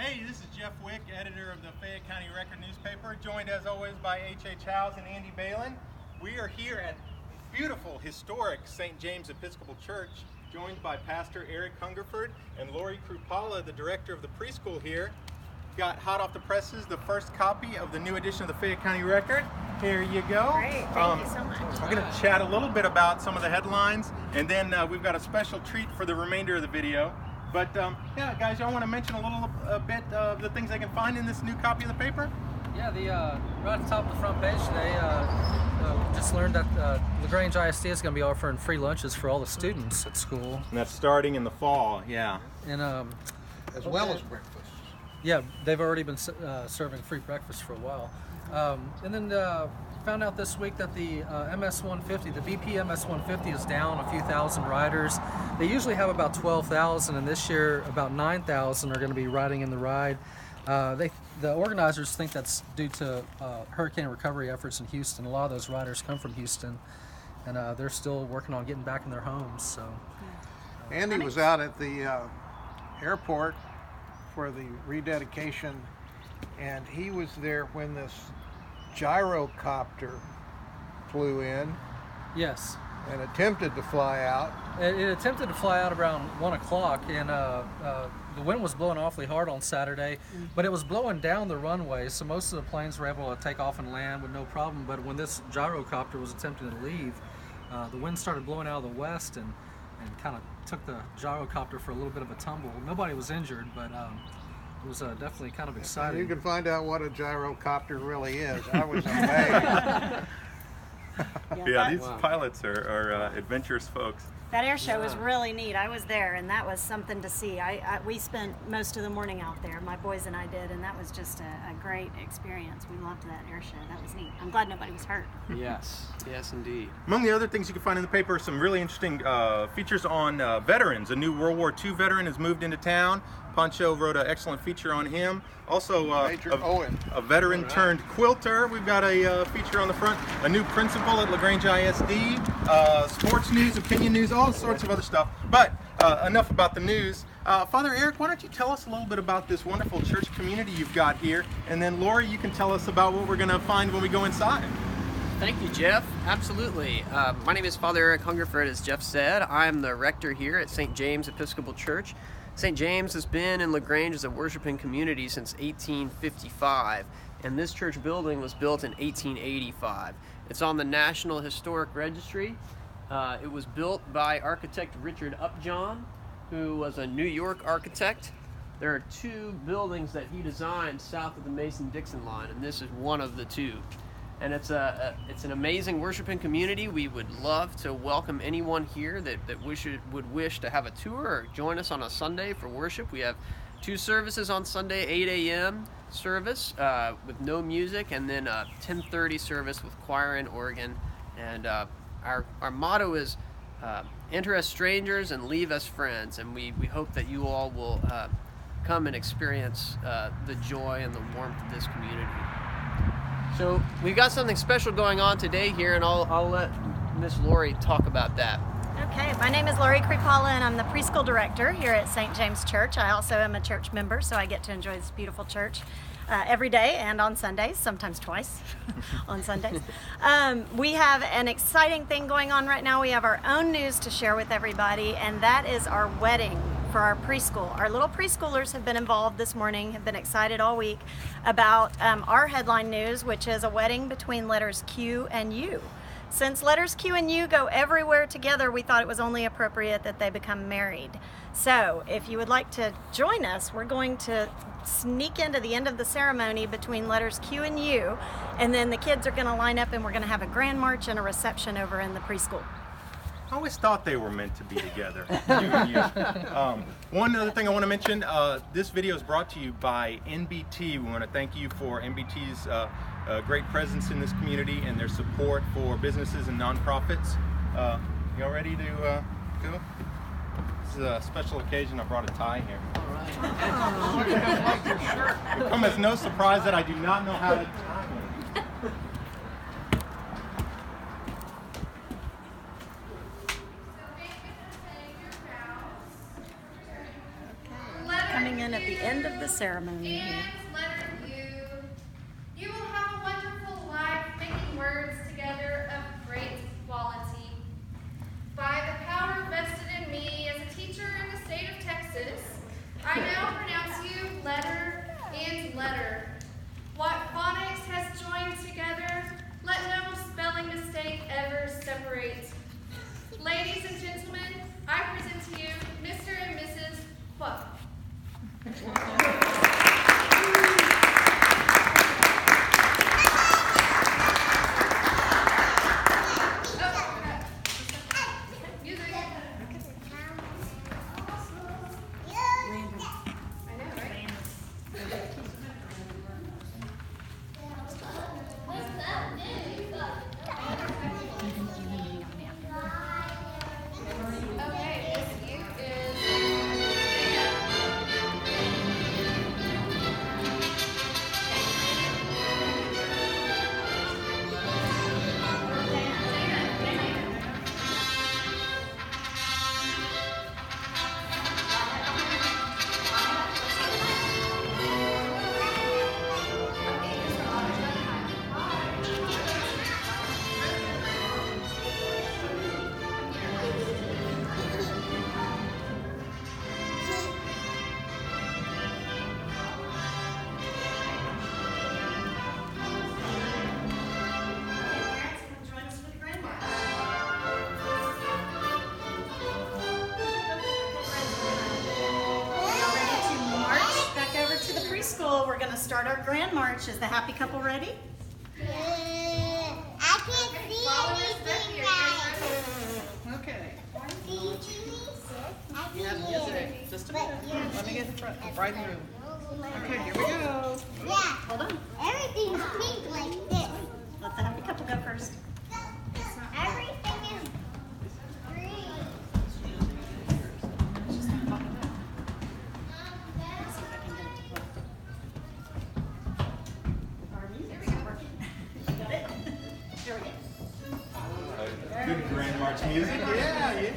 Hey, this is Jeff Wick, editor of the Fayette County Record newspaper, joined as always by H.H. Howes and Andy Balin. We are here at beautiful, historic St. James Episcopal Church, joined by Pastor Eric Hungerford and Lori Krupala, the director of the preschool here. Got hot off the presses the first copy of the new edition of the Fayette County Record. Here you go. Great, thank you so much. We're going to chat a little bit about some of the headlines, and then we've got a special treat for the remainder of the video. But yeah, guys, y'all want to mention a bit of the things they can find in this new copy of the paper? Yeah, right at the top of the front page today, just learned that Grange ISD is going to be offering free lunches for all the students at school. And that's starting in the fall, yeah. And as well as breakfast. Yeah, they've already been serving free breakfast for a while. And then found out this week that the MS-150, the BP MS-150 is down a few thousand riders. They usually have about 12,000, and this year about 9,000 are going to be riding in the ride. The organizers think that's due to hurricane recovery efforts in Houston. A lot of those riders come from Houston, and they're still working on getting back in their homes. So, Andy was out at the airport for the rededication, and he was there when this gyrocopter flew in. Yes. And attempted to fly out. It attempted to fly out around 1 o'clock, and the wind was blowing awfully hard on Saturday, but it was blowing down the runway, so most of the planes were able to take off and land with no problem. But when this gyrocopter was attempting to leave, the wind started blowing out of the west and kind of took the gyrocopter for a little bit of a tumble. Nobody was injured, but it was definitely kind of exciting. You can find out what a gyrocopter really is. I was amazed. Yeah, these pilots are adventurous folks. That air show was really neat. I was there, and that was something to see. We spent most of the morning out there, my boys and I did, and that was just a great experience. We loved that air show. That was neat. I'm glad nobody was hurt. Yes, yes indeed. Among the other things you can find in the paper are some really interesting features on veterans. A new World War II veteran has moved into town. Pancho wrote an excellent feature on him. Also, a veteran turned quilter. We've got a feature on the front. A new principal at LaGrange ISD. Sports news, opinion news, all sorts of other stuff. But enough about the news. Father Eric, why don't you tell us a little bit about this wonderful church community you've got here, and then Lori, you can tell us about what we're going to find when we go inside. Thank you, Jeff. Absolutely. My name is Father Eric Hungerford, as Jeff said. I'm the rector here at St. James Episcopal Church. St. James has been in LaGrange as a worshiping community since 1855, and this church building was built in 1885. It's on the National Historic Registry. It was built by architect Richard Upjohn, who was a New York architect. There are two buildings that he designed south of the Mason-Dixon line, and this is one of the two. And it's an amazing worshiping community. We would love to welcome anyone here that would wish to have a tour or join us on a Sunday for worship. We have two services on Sunday, 8 a.m. service with no music, and then a 10:30 service with choir and organ. And our motto is enter as strangers and leave as friends. And we hope that you all will come and experience the joy and the warmth of this community. So we've got something special going on today here, and I'll let Miss Lori talk about that. Okay, my name is Lori Krupala, and I'm the preschool director here at St. James Church. I also am a church member, so I get to enjoy this beautiful church every day and on Sundays, sometimes twice on Sundays. We have an exciting thing going on right now. We have our own news to share with everybody, and that is our wedding for our preschool. Our little preschoolers have been involved this morning, have been excited all week about our headline news, which is a wedding between letters Q and U. Since letters Q and U go everywhere together, we thought it was only appropriate that they become married. So if you would like to join us, we're going to sneak into the end of the ceremony between letters Q and U, and then the kids are going to line up and we're going to have a grand march and a reception over in the preschool. I always thought they were meant to be together. One other thing I want to mention, this video is brought to you by NBT. We want to thank you for NBT's great presence in this community and their support for businesses and nonprofits. Y'all ready to go? This is a special occasion. I brought a tie here. All right. It will come as no surprise that I do not know how to tie it. Coming in in at the end of the ceremony. And letter U, you will have a wonderful life making words together of great quality. By the power vested in me as a teacher in the state of Texas, I now pronounce you letter and letter. What phonics has joined together, let no spelling mistake ever separate. Ladies and gentlemen, I present to you Mr. and Mrs. Buck. We're going to start our grand march. Is the happy couple ready? I can't see anything, guys. Okay. I Yeah, can music. Just a minute. Let me get in front. Right through. Okay, here we go. Yeah. Hold on. Everything's pink like this. Let the happy couple go first. Everything is green. Good grand march music. Yeah, yeah.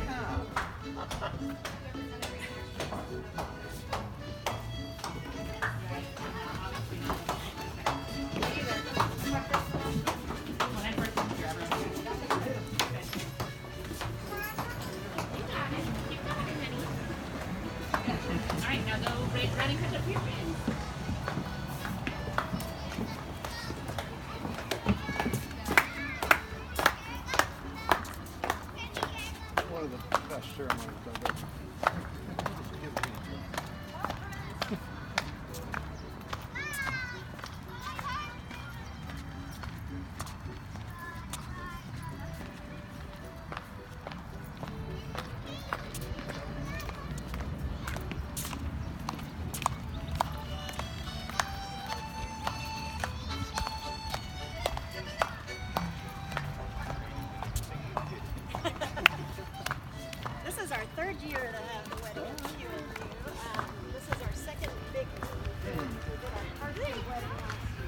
Alright, now go right and catch up your friends. One of the best ceremonies I've ever. Just give it to me. This is our third year to have the wedding at the UNU. This is our second big one. We did our birthday wedding last year.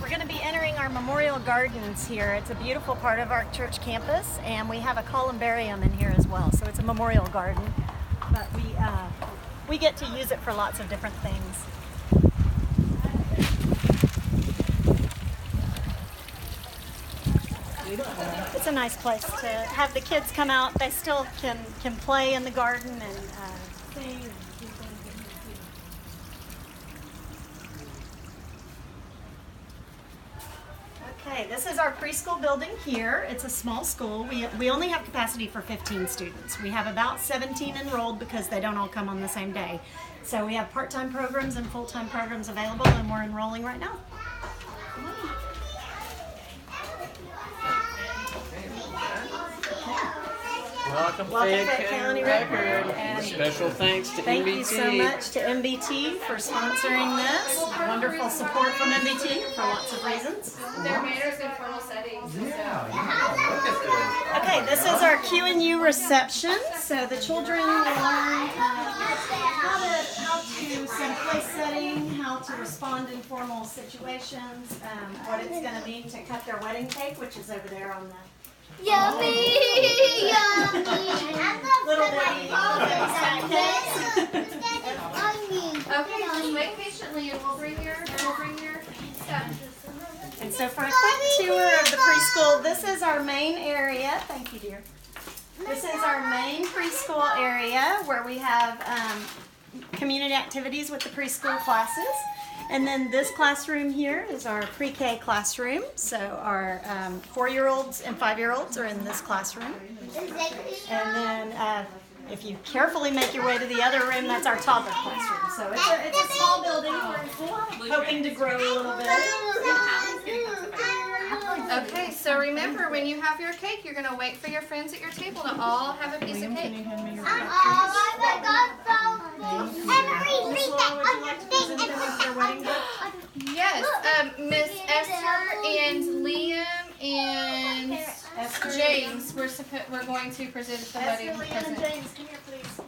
We're going to be entering our memorial gardens here. It's a beautiful part of our church campus, and we have a columbarium in here as well. So it's a memorial garden, but we get to use it for lots of different things. It's a nice place to have the kids come out. They still can play in the garden and sing and do things. Okay, this is our preschool building here. It's a small school. We only have capacity for 15 students. We have about 17 enrolled because they don't all come on the same day. So we have part-time programs and full-time programs available, and we're enrolling right now. Come on. Welcome, Fayette County Record. And special thanks to thank MBT. you so much to MBT for sponsoring this. Wonderful support from MBT for lots of reasons. Their manners in formal settings. Okay, this is our Q&U reception. So the children will learn how to set a place setting, how to respond in formal situations, what it's going to mean to cut their wedding cake, which is over there on the Yummy! Yummy! little bitty snack cakes. Okay, just wait patiently and we'll bring your stuff. And so for a quick tour of the preschool, this is our main area. Thank you, dear. This is our main preschool area where we have community activities with the preschool classes. And then this classroom here is our pre-K classroom. So our 4-year-olds and 5-year-olds are in this classroom. And then if you carefully make your way to the other room, that's our toddler classroom. So it's a small building. We're hoping to grow a little bit. Okay, so remember, when you have your cake, you're going to wait for your friends at your table to all have a piece of cake. Yes, Miss Esther and Liam and James, we're going to present the wedding present. James, come here, please.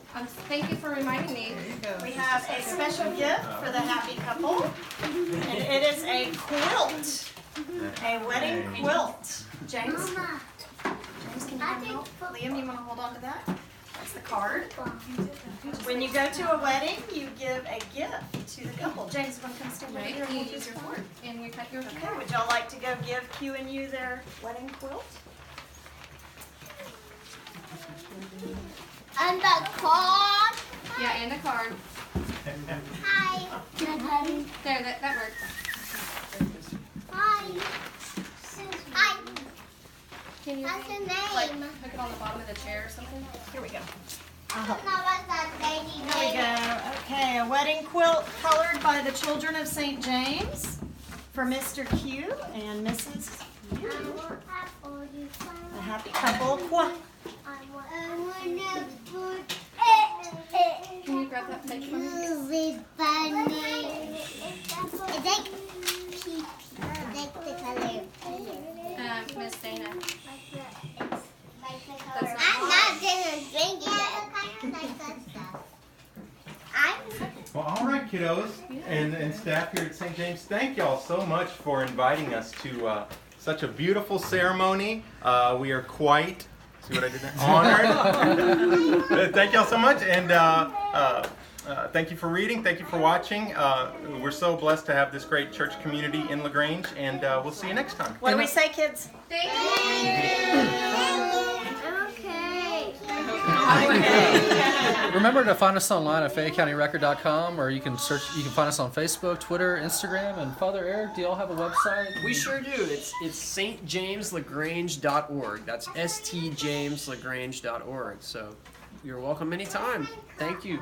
Thank you for reminding me. We have a special gift for the happy couple, and it is a quilt, a wedding quilt. James, can you help? Liam, you want to hold on to that? That's the card. When you go to a wedding, you give a gift to the couple. James, you want to come stand right here and we'll use your card? And we cut yours. Okay, would y'all like to go give Q&U their wedding quilt? And the card. Yeah, and a card. Hi. There, that works. Hi. Hi. Can you What's your like name? put it on the bottom of the chair or something? Here we go. No, what's that lady Here we go. Okay, a wedding quilt colored by the children of St. James for Mr. Q and Mrs. U. A happy couple. Can you grab that plate for me? Miss Dana. I'm not gonna drink it. Well, all right, kiddos and staff here at St. James, thank y'all so much for inviting us to such a beautiful ceremony. We are quite, see what I did there? Honored. Thank y'all so much, and thank you for reading. Thank you for watching. We're so blessed to have this great church community in LaGrange, and we'll see you next time. What do we say, kids? Thank you. Remember to find us online at FayetteCountyRecord.com, or you can find us on Facebook, Twitter, Instagram. And Father Eric, do y'all have a website? We sure do. It's stjameslagrange.org. That's stjameslagrange.org. So you're welcome anytime. Thank you.